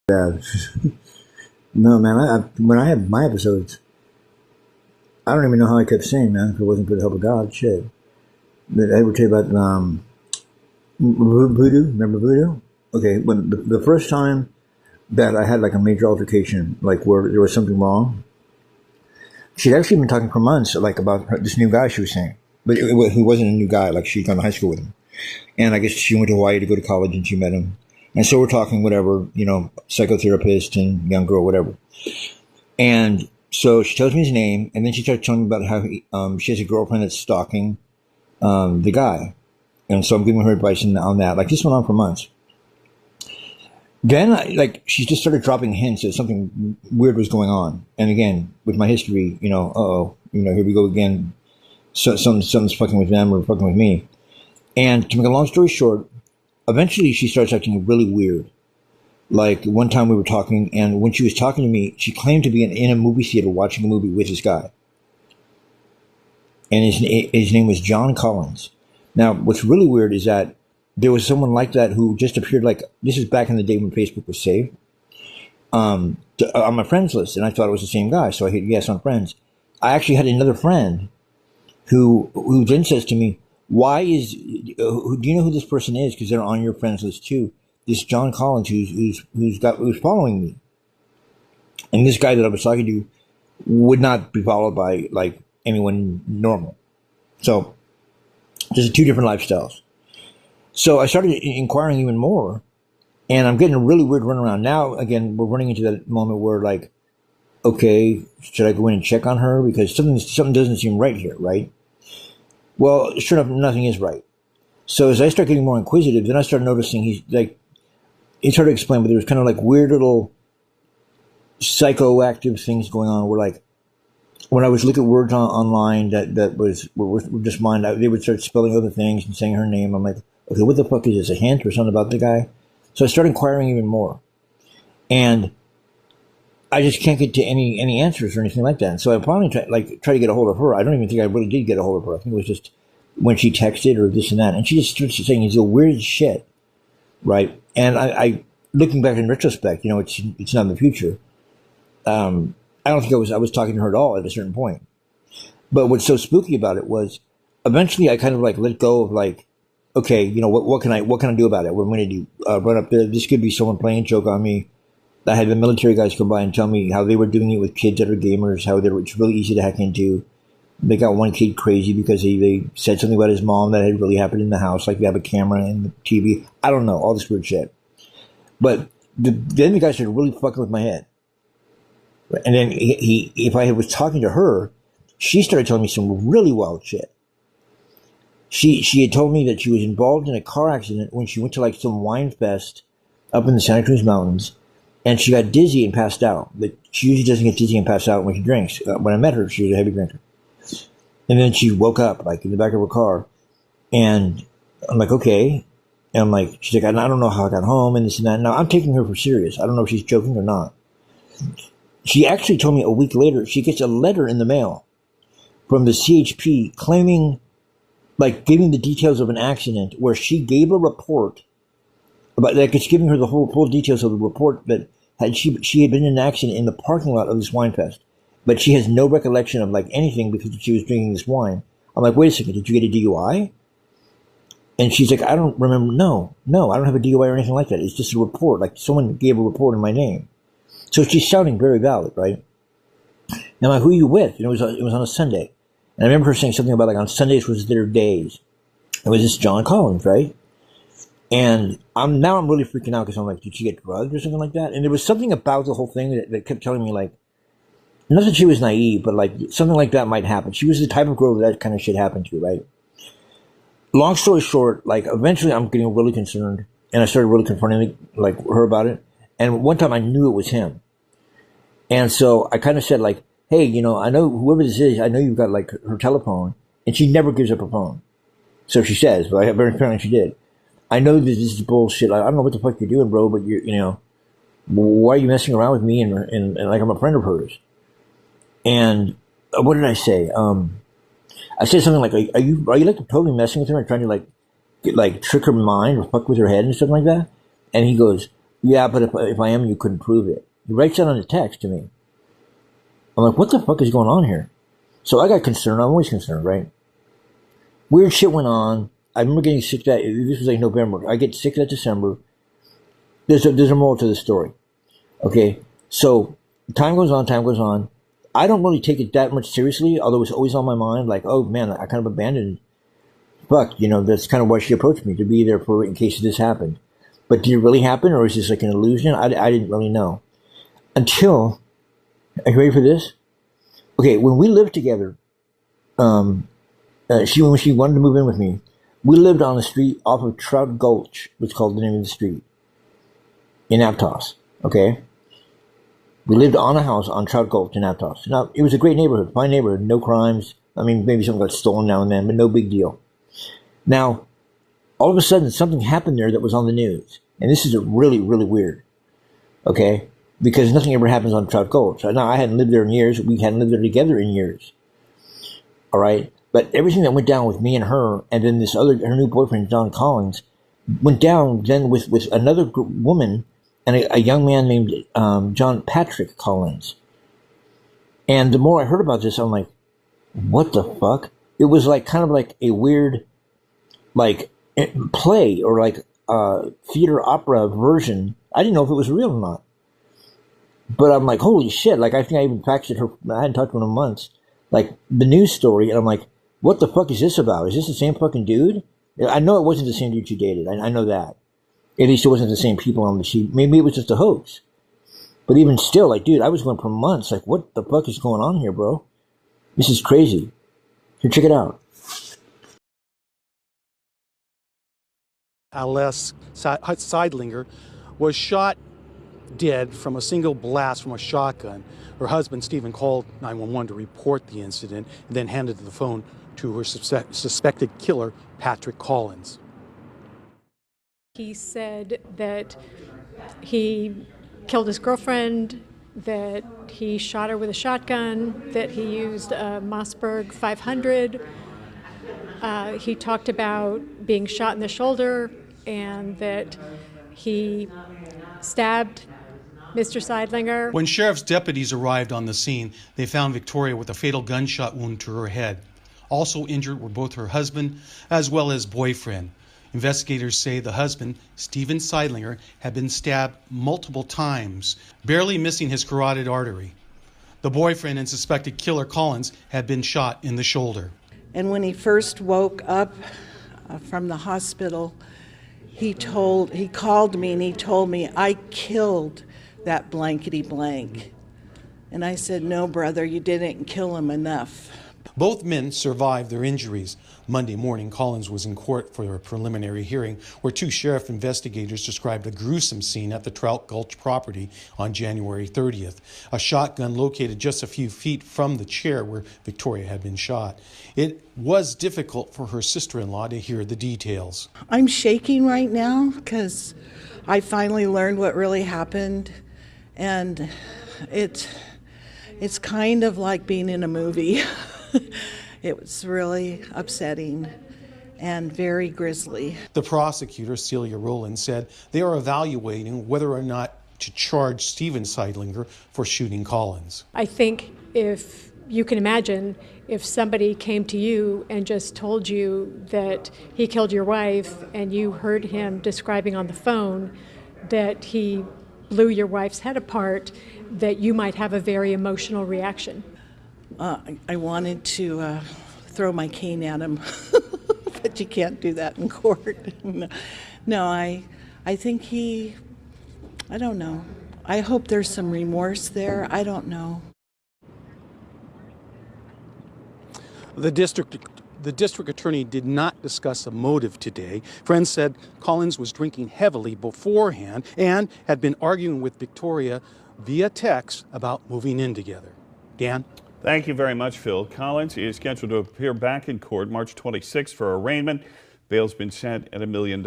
bad. No, man. When I have my episodes, I don't even know how I kept saying, man. If it wasn't for the help of God, shit. But I would tell you about voodoo. Remember voodoo? Okay, when the first time that I had like a major altercation, like where there was something wrong, she'd actually been talking for months, like about this new guy she was saying, but he wasn't a new guy. Like she'd gone to high school with him, and I guess she went to Hawaii to go to college, and she met him, and so we're talking, whatever, psychotherapist and young girl, whatever, and so she tells me his name, and then she starts telling me about how she has a girlfriend that's stalking the guy, and so I'm giving her advice on that. Like this went on for months. Then, she just started dropping hints that something weird was going on. And again, with my history, here we go again. So, something's fucking with them or fucking with me. And to make a long story short, eventually she starts acting really weird. Like one time we were talking, and when she was talking to me, she claimed to be in a movie theater watching a movie with this guy. And his name was John Collins. Now, what's really weird is that there was someone like that who just appeared, like, this is back in the day when Facebook was saved, on my friends list, and I thought it was the same guy, so I hit yes on friends. I actually had another friend who then says to me, do you know who this person is? Because they're on your friends list too. This John Collins who's following me. And this guy that I was talking to would not be followed by, like, anyone normal. So, just two different lifestyles. So I started inquiring even more, and I'm getting a really weird runaround. Now, again, we're running into that moment where, like, okay, should I go in and check on her? Because something doesn't seem right here, right? Well, sure enough, nothing is right. So as I start getting more inquisitive, then I started noticing he started explaining, but there was kind of like weird little psychoactive things going on where, like, when I was looking at words online were just mine, they would start spelling other things and saying her name. I'm like, okay, what the fuck is this, a hint or something about the guy? So I started inquiring even more. And I just can't get to any answers or anything like that. And so I finally try to get a hold of her. I don't even think I really did get a hold of her. I think it was just when she texted or this and that. And she just starts saying these weird shit, right? And I looking back in retrospect, it's not in the future. I don't think I was talking to her at all at a certain point. But what's so spooky about it was eventually I kind of like let go of, like, okay, what can I do about it? What am I going to do? Run up there. This could be someone playing a joke on me. I had the military guys come by and tell me how they were doing it with kids that are gamers, it's really easy to hack into. They got one kid crazy because they said something about his mom that had really happened in the house, like they have a camera and the TV. I don't know, all this weird shit. But then the guy started really fucking with my head. And then if I was talking to her, she started telling me some really wild shit. She had told me that she was involved in a car accident when she went to, like, some wine fest up in the Santa Cruz Mountains, and she got dizzy and passed out. But she usually doesn't get dizzy and pass out when she drinks. When I met her, she was a heavy drinker. And then she woke up, like, in the back of her car, and I'm like, okay. And I'm like, she's like, I don't know how I got home and this and that. Now, I'm taking her for serious. I don't know if she's joking or not. She actually told me a week later she gets a letter in the mail from the CHP claiming, like, giving the details of an accident where she gave a report about, like, it's giving her the full details of the report that she had been in an accident in the parking lot of this wine fest, but she has no recollection of, like, anything because she was drinking this wine. I'm like, wait a second, did you get a DUI? And she's like, I don't remember. No, I don't have a DUI or anything like that. It's just a report. Like, someone gave a report in my name. So she's sounding very valid, right? And I'm like, who are you with? It was on a Sunday. And I remember her saying something about, like, on Sundays was their days. It was this John Collins, right? And I'm really freaking out because I'm like, did she get drugged or something like that? And there was something about the whole thing that kept telling me, like, not that she was naive, but, like, something like that might happen. She was the type of girl that kind of shit happened to, right? Long story short, like, eventually I'm getting really concerned, and I started really confronting, like, her about it. And one time I knew it was him. And so I kind of said, like, hey, I know whoever this is, I know you've got, like, her telephone, and she never gives up her phone. So she says, but apparently she did. I know that this is bullshit. I don't know what the fuck you're doing, bro, but why are you messing around with me and like I'm a friend of hers? And what did I say? I said something like, are you like totally messing with her and trying to, like, trick her mind or fuck with her head and stuff like that? And he goes, Yeah, but if I am, you couldn't prove it. He writes that on a text to me. I'm like, what the fuck is going on here? So I got concerned. I'm always concerned, right? Weird shit went on. I remember getting sick that, this was like November. I get sick that December. There's a moral to the story. Okay, so time goes on, time goes on. I don't really take it that much seriously, although it's always on my mind, like, oh man, I kind of abandoned. Fuck, that's kind of why she approached me, to be there for in case this happened. But did it really happen, or is this like an illusion? I didn't really know. Until, are you ready for this? Okay, when we lived together, when she wanted to move in with me, we lived on a street off of Trout Gulch, was called the name of the street, in Aptos, okay? We lived on a house on Trout Gulch in Aptos. Now, it was a great neighborhood, fine neighborhood, no crimes. I mean, maybe something got stolen now and then, but no big deal. Now, all of a sudden, something happened there that was on the news. And this is really, really weird, okay? Because nothing ever happens on Trout Gulch. Now, I hadn't lived there in years. We hadn't lived there together in years, all right? But everything that went down with me and her, and then her new boyfriend, John Collins, went down then with another woman and a young man named John Patrick Collins. And the more I heard about this, I'm like, what the fuck? It was like kind of like a weird, like, play or like theater opera version. I didn't know if it was real or not. But I'm like, holy shit. Like, I think I even faxed her. I hadn't talked to her in months. Like, the news story. And I'm like, what the fuck is this about? Is this the same fucking dude? I know it wasn't the same dude she dated. I know that. At least it wasn't the same people on the sheet. Maybe it was just a hoax. But even still, like, dude, I was going for months. Like, what the fuck is going on here, bro? This is crazy. Here, check it out. Aless Seidlinger was shot dead from a single blast from a shotgun. Her husband, Stephen, called 911 to report the incident and then handed the phone to her suspected killer, Patrick Collins. He said that he killed his girlfriend, that he shot her with a shotgun, that he used a Mossberg 500. He talked about being shot in the shoulder and that he stabbed Mr. Seidlinger. When sheriff's deputies arrived on the scene, they found Victoria with a fatal gunshot wound to her head. Also injured were both her husband as well as boyfriend. Investigators say the husband, Stephen Seidlinger, had been stabbed multiple times, barely missing his carotid artery. The boyfriend and suspected killer, Collins, had been shot in the shoulder. And when he first woke up from the hospital, he called me and he told me, I killed that blankety blank. And I said, no, brother, you didn't kill him enough. Both men survived their injuries. Monday morning, Collins was in court for a preliminary hearing where two sheriff investigators described a gruesome scene at the Trout Gulch property on January 30th. A shotgun located just a few feet from the chair where Victoria had been shot. It was difficult for her sister-in-law to hear the details. I'm shaking right now because I finally learned what really happened, and it's kind of like being in a movie. It was really upsetting and very grisly. The prosecutor, Celia Rowland, said they are evaluating whether or not to charge Stephen Seidlinger for shooting Collins. I think if you can imagine if somebody came to you and just told you that he killed your wife and you heard him describing on the phone that he blew your wife's head apart, that you might have a very emotional reaction. I wanted to throw my cane at him, but you can't do that in court. No, I think I don't know. I hope there's some remorse there. I don't know. The district attorney did not discuss a motive today. Friends said Collins was drinking heavily beforehand and had been arguing with Victoria via text about moving in together. Dan? Thank you very much, Phil. Collins is scheduled to appear back in court March 26th for arraignment. Bail's been set at $1 million.